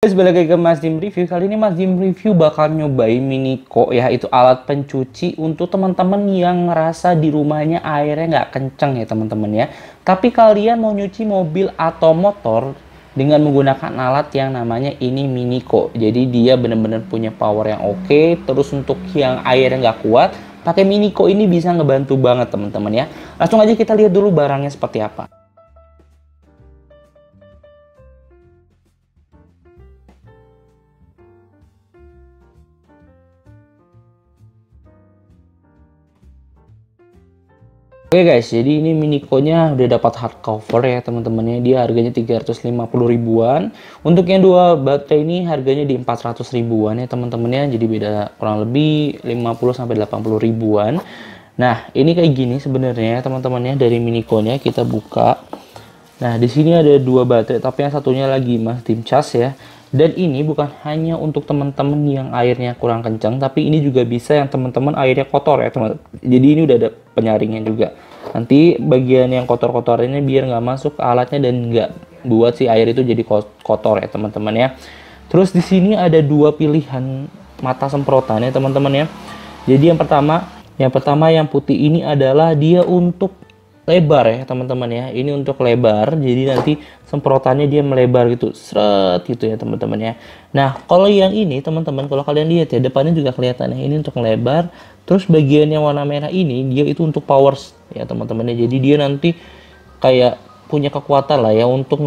Guys, balik lagi ke Mas Dim Review. Kali ini Mas Dim Review bakal nyobain Minico ya, itu alat pencuci untuk teman-teman yang ngerasa di rumahnya airnya nggak kenceng ya teman-teman ya. Tapi kalian mau nyuci mobil atau motor dengan menggunakan alat yang namanya ini Minico. Jadi dia bener-bener punya power yang oke. Terus untuk yang airnya nggak kuat, pakai Minico ini bisa ngebantu banget teman-teman ya. Langsung aja kita lihat dulu barangnya seperti apa. Oke guys, jadi ini Minico-nya udah dapat hardcover ya teman-temannya. Dia harganya 350 ribuan. Untuk yang dua baterai ini harganya di 400 ribuan ya teman-temannya. Jadi beda kurang lebih 50 sampai 80 ribuan. Nah, ini kayak gini sebenarnya teman-temannya dari Minico-nya. Kita buka. Nah, di sini ada dua baterai, tapi yang satunya lagi Mas Dim cas ya. Dan ini bukan hanya untuk teman-teman yang airnya kurang kencang, tapi ini juga bisa yang teman-teman airnya kotor ya teman. Jadi ini udah ada penyaringnya juga. Nanti bagian yang kotor-kotor ini biar nggak masuk ke alatnya dan nggak buat si air itu jadi kotor ya teman-teman ya. Terus di sini ada dua pilihan mata semprotan ya teman-teman ya. Jadi yang pertama yang putih ini adalah dia untuk lebar ya teman-teman ya. Ini untuk lebar, jadi nanti semprotannya dia melebar gitu, seret gitu ya teman-teman ya. Nah kalau yang ini teman-teman, kalau kalian lihat ya depannya juga kelihatan ya, ini untuk lebar. Terus bagian yang warna merah ini dia itu untuk power ya teman-teman ya. Jadi dia nanti kayak punya kekuatan lah ya untuk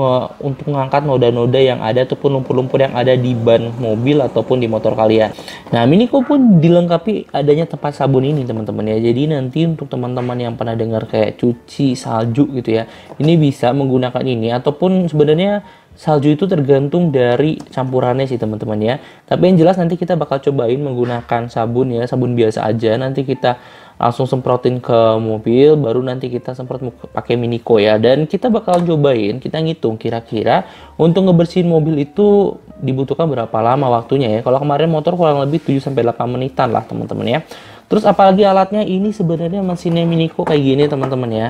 mengangkat noda-noda yang ada ataupun lumpur-lumpur yang ada di ban mobil ataupun di motor kalian. Nah, Minico pun dilengkapi adanya tempat sabun ini teman-teman ya. Jadi nanti untuk teman-teman yang pernah dengar kayak cuci salju gitu ya, ini bisa menggunakan ini. Ataupun sebenarnya salju itu tergantung dari campurannya sih teman-teman ya. Tapi yang jelas nanti kita bakal cobain menggunakan sabun ya, sabun biasa aja. Nanti kita langsung semprotin ke mobil, baru nanti kita semprot pakai Minico ya. Dan kita bakal cobain, kita ngitung kira-kira untuk ngebersihin mobil itu dibutuhkan berapa lama waktunya ya. Kalau kemarin motor kurang lebih 7-8 menitan lah teman-teman ya. Terus apalagi alatnya ini sebenarnya mesinnya Minico kayak gini teman-teman ya.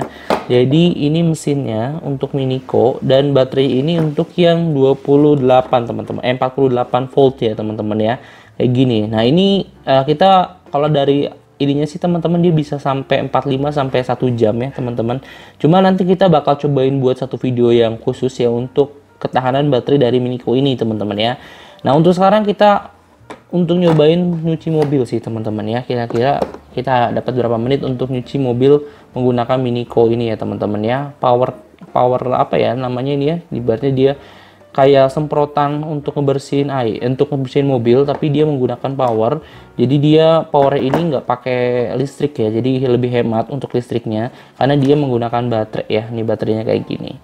Jadi ini mesinnya untuk Minico dan baterai ini untuk yang 28 teman-teman, 48 volt ya teman-teman ya. Kayak gini. Nah, ini kita kalau dari ininya sih teman-teman dia bisa sampai 45 sampai 1 jam ya teman-teman. Cuma nanti kita bakal cobain buat satu video yang khusus ya untuk ketahanan baterai dari Minico ini teman-teman ya. Nah, untuk sekarang kita untuk nyobain nyuci mobil sih teman-teman ya. Kira-kira kita dapat berapa menit untuk nyuci mobil menggunakan Minico ini ya teman-teman ya. Power apa ya namanya ini ya, ibaratnya dia kayak semprotan untuk ngebersihin air, untuk ngebersihin mobil, tapi dia menggunakan power. Jadi dia power ini nggak pakai listrik ya, jadi lebih hemat untuk listriknya karena dia menggunakan baterai ya. Ini baterainya kayak gini.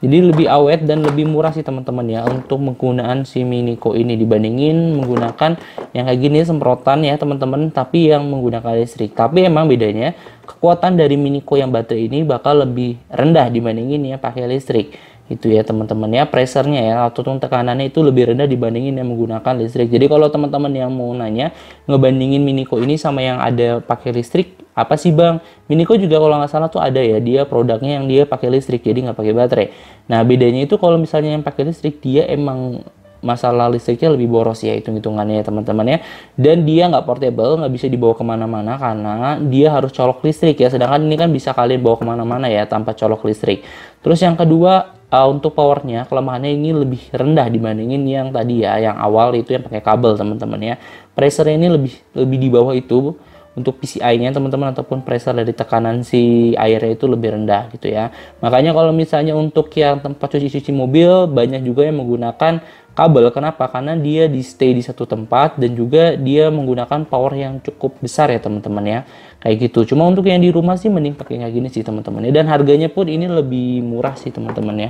Jadi lebih awet dan lebih murah sih teman-teman ya untuk penggunaan si Minico ini dibandingin menggunakan yang kayak gini semprotan ya teman-teman, tapi yang menggunakan listrik. Tapi emang bedanya kekuatan dari Minico yang baterai ini bakal lebih rendah dibandingin yang pakai listrik. Itu ya teman-teman ya, pressernya ya atau tekanannya itu lebih rendah dibandingin yang menggunakan listrik. Jadi kalau teman-teman yang mau nanya ngebandingin Minico ini sama yang ada pakai listrik, apa sih bang? Minico juga kalau nggak salah tuh ada ya, dia produknya yang dia pakai listrik jadi nggak pakai baterai. Nah bedanya itu kalau misalnya yang pakai listrik dia emang masalah listriknya lebih boros ya hitung-hitungannya ya teman-teman ya. Dan dia nggak portable, nggak bisa dibawa kemana-mana karena dia harus colok listrik ya. Sedangkan ini kan bisa kalian bawa kemana-mana ya tanpa colok listrik. Terus yang kedua untuk powernya, kelemahannya ini lebih rendah dibandingin yang tadi ya, yang awal itu yang pakai kabel teman-teman ya. Pressurnya ini lebih di bawah itu untuk PCI-nya teman-teman, ataupun pressure dari tekanan si airnya itu lebih rendah gitu ya. Makanya kalau misalnya untuk yang tempat cuci-cuci mobil banyak juga yang menggunakan kabel. Kenapa? Karena dia stay di satu tempat dan juga dia menggunakan power yang cukup besar ya teman-teman ya. Kayak gitu. Cuma untuk yang di rumah sih mending pakai kayak gini sih teman-teman ya. Dan harganya pun ini lebih murah sih teman-teman ya.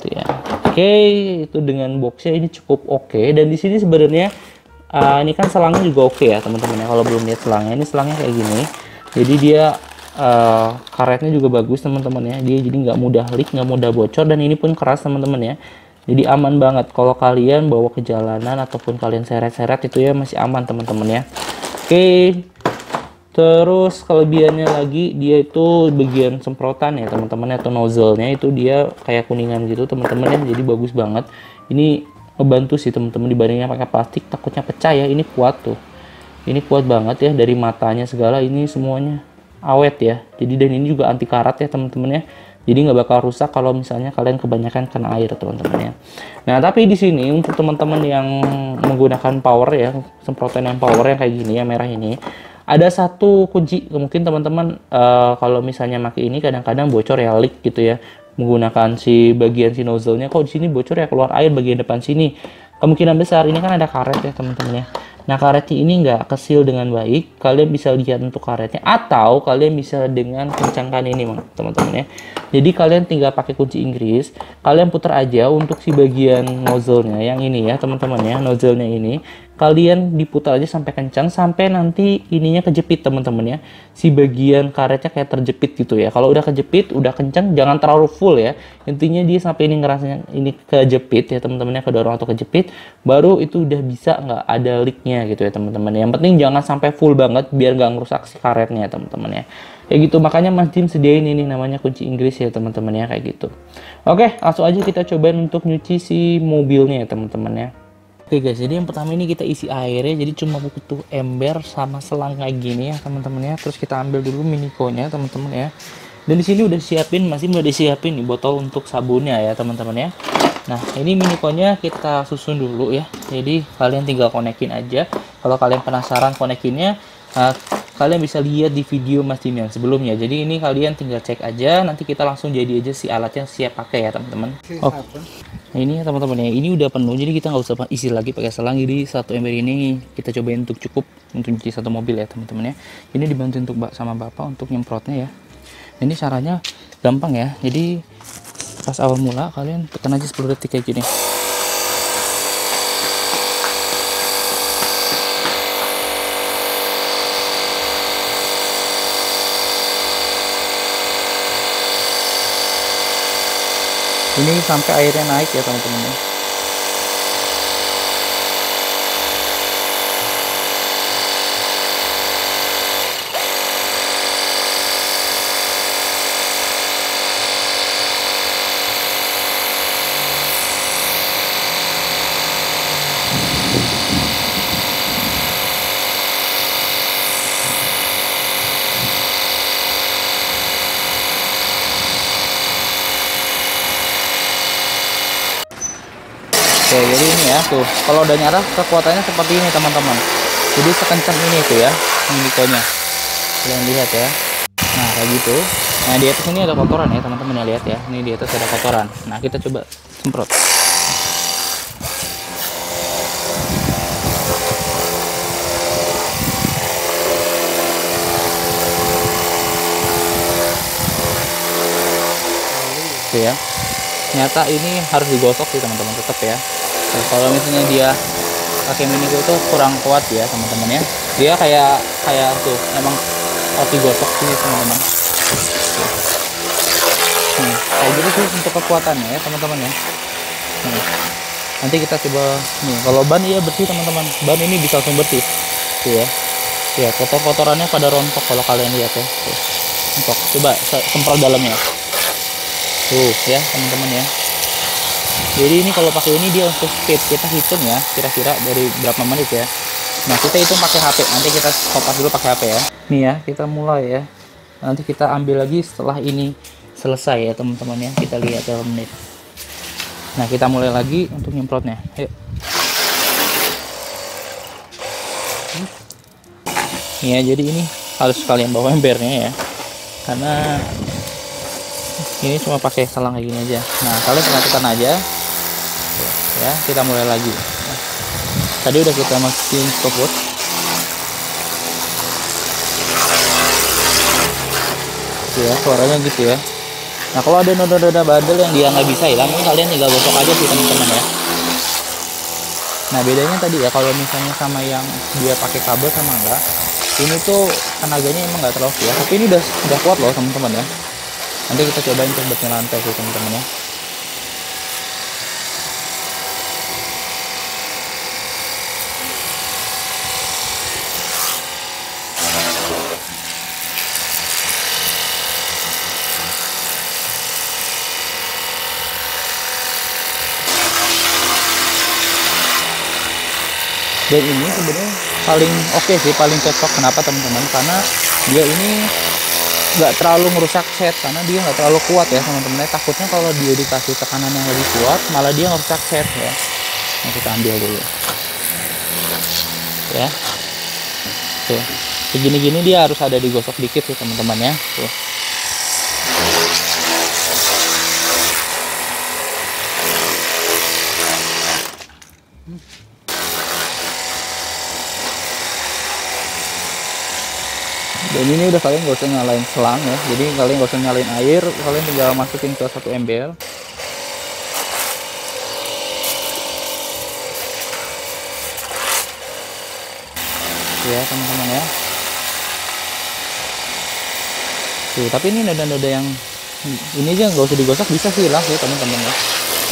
Itu ya. Oke, itu dengan boxnya ini cukup oke. Dan di sini sebenarnya ini kan selangnya juga oke ya teman-teman ya. Kalau belum lihat selangnya, ini selangnya kayak gini. Jadi dia karetnya juga bagus teman-teman ya. Dia jadi nggak mudah leak, nggak mudah bocor, dan ini pun keras teman-teman ya. Jadi aman banget kalau kalian bawa ke jalanan ataupun kalian seret-seret itu ya, masih aman teman-teman ya. Oke. Terus kelebihannya lagi dia itu bagian semprotan ya teman-teman, atau nozzle-nya itu dia kayak kuningan gitu teman-teman ya. Jadi bagus banget. Ini ngebantu sih teman-teman, dibandingnya pakai plastik takutnya pecah ya. Ini kuat tuh, ini kuat banget ya, dari matanya segala ini semuanya awet ya. Jadi dan ini juga anti karat ya teman-teman ya, jadi nggak bakal rusak kalau misalnya kalian kebanyakan kena air teman-teman ya. Nah tapi di sini untuk teman-teman yang menggunakan power ya, semprotan yang power yang kayak gini ya, merah ini, ada satu kunci. Mungkin teman-teman kalau misalnya pakai ini kadang-kadang bocor ya, leak gitu ya, menggunakan si bagian si nozzle-nya, kok di sini bocor ya, keluar air bagian depan sini. Kemungkinan besar ini kan ada karet ya teman-teman ya. Nah karetnya ini nggak kesil dengan baik, kalian bisa lihat untuk karetnya, atau kalian bisa dengan kencangkan ini teman-teman ya. Jadi kalian tinggal pakai kunci Inggris, kalian putar aja untuk si bagian nozzle-nya yang ini ya teman-teman ya, nozzle-nya ini kalian diputar aja sampai kencang, sampai nanti ininya kejepit teman-teman ya, si bagian karetnya kayak terjepit gitu ya. Kalau udah kejepit, udah kencang, jangan terlalu full ya, intinya dia sampai ini ngerasanya ini kejepit ya teman-teman ya, kedorong atau kejepit, baru itu udah bisa nggak ada leaknya gitu ya teman-teman. Yang penting jangan sampai full banget biar nggak ngerusak si karetnya ya teman-teman ya. Kayak gitu, makanya Mas Jim sediain ini namanya kunci Inggris ya teman-teman ya, kayak gitu. Oke, langsung aja kita cobain untuk nyuci si mobilnya ya teman-teman ya. Oke guys, jadi yang pertama ini kita isi airnya, jadi cuma butuh ember sama selang kayak gini ya teman-teman ya. Terus kita ambil dulu minikonya teman-teman ya. Dan di sini udah disiapin, masih udah disiapin nih botol untuk sabunnya ya teman-teman ya. Nah ini minikonya kita susun dulu ya. Jadi kalian tinggal konekin aja. Kalau kalian penasaran konekinnya, kalian bisa lihat di video Mas Jim yang sebelumnya. Jadi ini kalian tinggal cek aja, nanti kita langsung jadi aja si alatnya siap pakai ya teman-teman. Oh, nah ini ya teman-teman ya, ini udah penuh, jadi kita nggak usah isi lagi pakai selang. Jadi satu ember ini kita cobain untuk cukup untuk cuci satu mobil ya teman-teman ya. Ini dibantu untuk sama bapak untuk nyemprotnya ya. Ini caranya gampang ya. Jadi pas awal mula kalian tekan aja 10 detik kayak gini. Ini sampai airnya naik ya teman-teman ya. Oke, jadi ini ya tuh, kalau udah nyala kekuatannya seperti ini teman-teman. Jadi sekencang ini tuh ya minikonya, kalian lihat ya. Nah kayak gitu. Nah di atas ini ada kotoran ya teman-teman ya, lihat ya, ini di atas ada kotoran. Nah kita coba semprot. Tuh ya, nyata ini harus digosok sih teman-teman, tetap ya. Nah, kalau misalnya dia pakai miniko itu kurang kuat ya teman-teman ya, dia kayak tuh emang harus digosok sih teman-teman. Kayak gitu sih untuk kekuatannya ya teman-teman ya. Nanti kita coba nih, kalau ban iya bersih teman-teman, ban ini bisa langsung bersih tuh ya. Ya kotor-kotorannya pada rontok kalau kalian lihat ya tuh. Rontok, coba semprot dalamnya tuh ya teman-teman ya. Jadi ini kalau pakai ini dia untuk speed kita hitung ya, kira-kira dari berapa menit ya. Nah kita hitung pakai HP, nanti kita kopas dulu pakai HP ya. Nih ya, kita mulai ya, nanti kita ambil lagi setelah ini selesai ya teman-teman ya, kita lihat berapa menit. Nah kita mulai lagi untuk nyemprotnya, yuk. Nih ya, jadi ini harus kalian bawa embernya ya, karena ini cuma pakai selang kayak gini aja. Nah kalian tekan aja ya, kita mulai lagi. Nah, tadi udah kita masukin stopwatch ya, suaranya gitu ya. Nah kalau ada noda-noda bandel yang dia nggak bisa hilang, kalian tinggal gosok aja sih teman-teman ya. Nah bedanya tadi ya, kalau misalnya sama yang dia pakai kabel sama enggak, ini tuh tenaganya emang nggak terlalu ya, tapi ini udah kuat loh teman-teman ya. Nanti kita cobain untuk buatnya lantai sih teman-teman ya. Dan ini sebenarnya paling oke sih, paling cocok. Kenapa teman-teman? Karena dia ini nggak terlalu merusak set, karena dia nggak terlalu kuat ya teman-teman. Takutnya kalau dia dikasih tekanan yang lebih kuat malah dia ngerusak set ya. Nah, kita ambil dulu ya. Tuh, segini-gini dia harus ada digosok dikit tuh teman-teman ya. Tuh. Dan ini udah, kalian gak usah nyalain selang ya, jadi kalian gak usah nyalain air, kalian tinggal masukin ke 1 ember ya teman-teman ya. Tuh, tapi ini noda-noda yang ini aja gak usah digosok, bisa sih hilang sih teman-teman ya.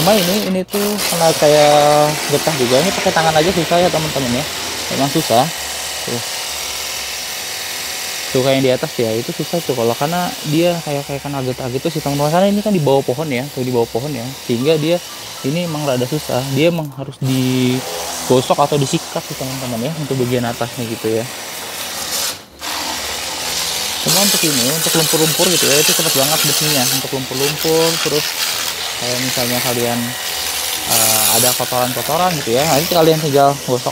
Cuma ini tuh kena kayak getah juga, ini pakai tangan aja susah ya teman-teman ya, memang susah. Tuh kayak yang di atas ya, itu susah tuh kalau karena dia kayak kena getah gitu sih teman-teman. Karena ini kan di bawah pohon ya, tuh di bawah pohon ya, sehingga dia ini emang rada susah, dia emang harus digosok atau disikat sih teman-teman ya, untuk bagian atasnya gitu ya. Cuma untuk ini, untuk lumpur-lumpur gitu ya, itu cepet banget bersihnya. Untuk lumpur-lumpur, terus kayak misalnya kalian ada kotoran-kotoran gitu ya, nanti kalian tinggal gosok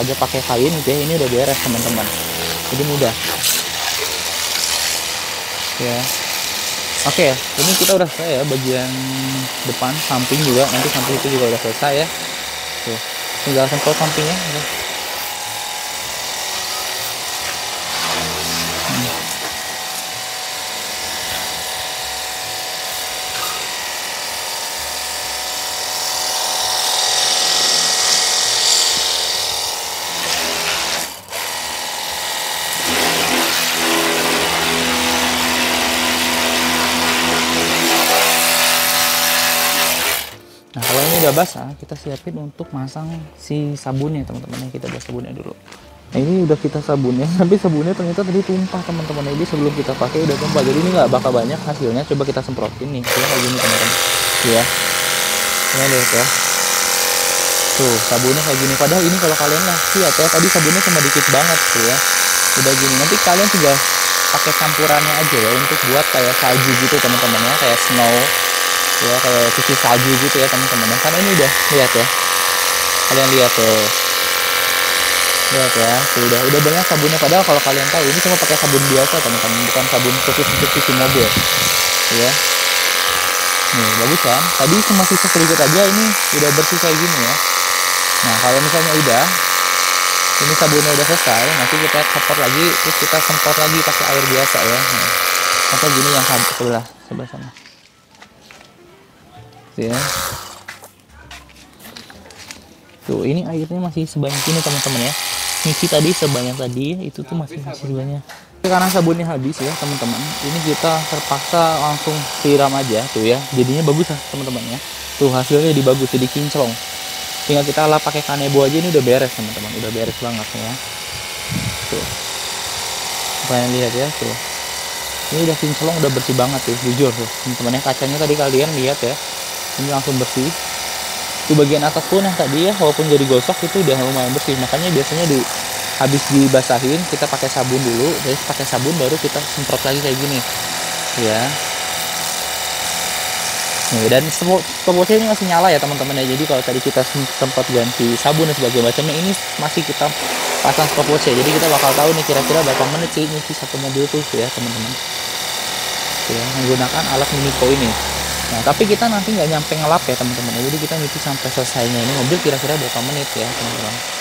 aja pakai kain gitu ya. Ini udah beres teman-teman, jadi mudah ya. Oke, ini kita udah selesai ya bagian depan, samping juga, nanti samping itu juga udah selesai ya. Tuh, tinggal semprot sampingnya ya. Nah, kalau ini udah basah, kita siapin untuk masang si sabunnya teman-teman. Kita buat sabunnya dulu. Nah, ini udah kita sabunnya, tapi sabunnya ternyata tadi tumpah teman-teman. Jadi sebelum kita pakai udah tumpah, jadi ini nggak bakal banyak hasilnya. Coba kita semprotin nih, ya kayak gini teman-teman. Ya, ini lihat ya. Tuh, sabunnya kayak gini. Padahal ini kalau kalian lihat ya, tadi sabunnya cuma dikit banget tuh ya. Udah gini, nanti kalian tinggal pakai campurannya aja ya, untuk buat kayak salju gitu teman-teman ya, kayak snow ya, kayak cuci salju gitu ya teman-teman. Karena ini udah, lihat ya, kalian lihat tuh, lihat ya, tuh udah banyak sabunnya. Padahal kalau kalian tahu ini cuma pakai sabun biasa teman-teman, bukan sabun khusus untuk cuci mobil ya. Nih bagus kan, tadi cuma sisa sedikit aja, ini udah bersih kayak gini ya. Nah kalau misalnya udah ini sabunnya udah selesai, nanti kita semprot lagi, terus kita semprot lagi pakai air biasa ya. Nah, atau gini yang sebelah sana ya. Tuh ini airnya masih sebanyak ini teman-teman ya. Nyuci tadi sebanyak tadi itu tuh masih sebanyak. Karena sabunnya habis ya teman-teman, ini kita terpaksa langsung siram aja tuh ya. Jadinya bagus lah teman-teman ya. Tuh hasilnya jadi bagus, jadi kinclong. Tinggal kita lap pakai kanebo aja, ini udah beres teman-teman, udah beres banget ya. Tuh, kalian lihat ya tuh. Ini udah kinclong, udah bersih banget tuh, jujur tuh teman-teman ya. Kacanya tadi kalian lihat ya, ini langsung bersih. Itu bagian atas pun yang tadi ya, walaupun jadi gosok itu udah lumayan bersih. Makanya biasanya habis dibasahin kita pakai sabun dulu, terus pakai sabun baru kita semprot lagi kayak gini ya. Nih, dan stopwatch ini masih nyala ya teman-teman ya. Jadi kalau tadi kita sempat ganti sabun dan sebagainya macamnya, ini masih kita pasang stopwatch ya. Jadi kita bakal tahu nih kira-kira berapa menit sih nyuci satu mobil tuh ya teman-teman ya, menggunakan alat Minico ini. Nah tapi kita nanti nggak nyampe ngelap ya teman-teman ya, jadi kita nyuci sampai selesainya ini mobil kira-kira berapa menit ya teman-teman.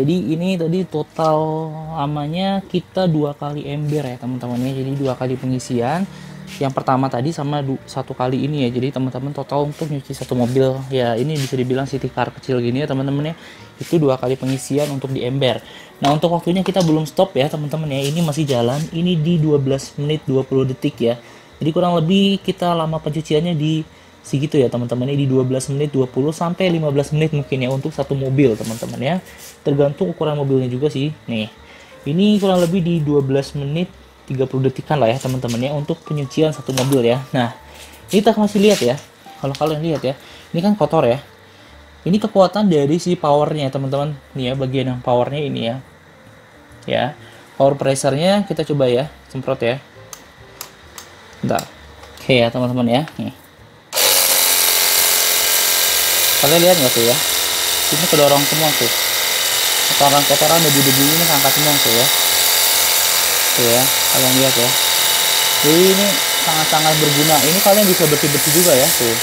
Jadi ini tadi total lamanya kita 2 kali ember ya teman-teman ya. Jadi 2 kali pengisian. Yang pertama tadi sama 1 kali ini ya. Jadi teman-teman total untuk nyuci satu mobil ya, ini bisa dibilang city car kecil gini ya teman-teman ya. Itu 2 kali pengisian untuk di ember. Nah untuk waktunya kita belum stop ya teman-teman ya. Ini masih jalan. Ini di 12 menit 20 detik ya. Jadi kurang lebih kita lama pencuciannya di segitu ya teman-teman, ini di 12 menit 20 sampai 15 menit mungkin ya untuk satu mobil teman-teman ya, tergantung ukuran mobilnya juga sih. Nih ini kurang lebih di 12 menit 30 detikan lah ya teman-teman ya untuk penyucian satu mobil ya. Nah ini kita masih lihat ya, kalau kalian lihat ya, ini kan kotor ya, ini kekuatan dari si powernya teman-teman nih ya, bagian yang powernya ini ya power pressernya kita coba ya semprot ya, bentar. Oke ya teman-teman ya, nih kalian lihat nggak tuh ya, ini kedorong semua tuh, kotoran-kotoran debu-debu ini angkat semua tuh ya kalian lihat ya. Jadi ini sangat-sangat berguna, ini kalian bisa bersih-bersih juga ya tuh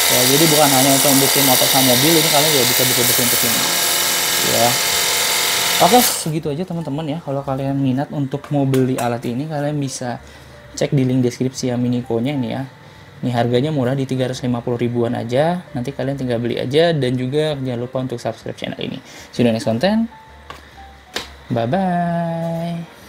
ya. Jadi bukan hanya untuk membersihkan motor sama mobil, ini kalian juga bisa bersih-bersih untuk ini ya. Oke segitu aja teman-teman ya. Kalau kalian minat untuk mau beli alat ini, kalian bisa cek di link deskripsi ya Minico-nya ini ya. Ini harganya murah di 350 ribuan aja. Nanti kalian tinggal beli aja, dan juga jangan lupa untuk subscribe channel ini. See you in the next content. Bye bye.